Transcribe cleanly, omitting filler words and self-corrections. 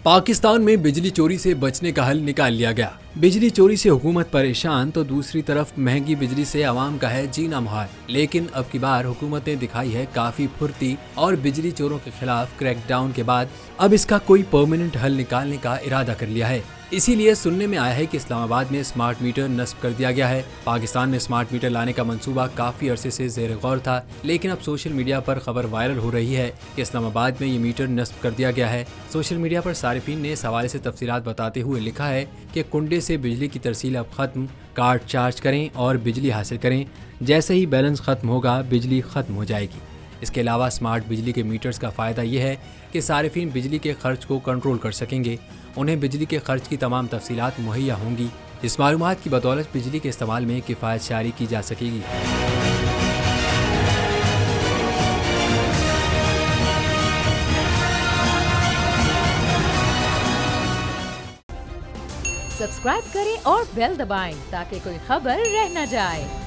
पाकिस्तान में बिजली चोरी से बचने का हल निकाल लिया गया। बिजली चोरी से हुकूमत परेशान तो दूसरी तरफ महंगी बिजली से आवाम का है जीना मुहाल। लेकिन अब की बार हुकूमत ने दिखाई है काफी फुर्ती और बिजली चोरों के खिलाफ क्रैकडाउन के बाद अब इसका कोई परमानेंट हल निकालने का इरादा कर लिया है। इसीलिए सुनने में आया है कि इस्लामाबाद में स्मार्ट मीटर नस्ब कर दिया गया है। पाकिस्तान में स्मार्ट मीटर लाने का मंसूबा काफी अरसे से ज़ेर गौर था, लेकिन अब सोशल मीडिया पर खबर वायरल हो रही है कि इस्लामाबाद में ये मीटर नस्ब कर दिया गया है। सोशल मीडिया पर सारिफीन ने इस हवाले से तफसीलात बताते हुए लिखा है कि कुंडे से बिजली की तरसील अब खत्म, कार्ड चार्ज करें और बिजली हासिल करें। जैसे ही बैलेंस खत्म होगा बिजली खत्म हो जाएगी। इसके अलावा स्मार्ट बिजली के मीटर्स का फ़ायदा ये है कि सारिफीन बिजली के खर्च को कंट्रोल कर सकेंगे। उन्हें बिजली के खर्च की तमाम तफसीलात मुहैया होंगी। इस मालूमात की बदौलत बिजली के इस्तेमाल में किफ़ायत शारी की जा सकेगी। सब्सक्राइब करें और बेल दबाएं ताकि कोई खबर रह न जाए।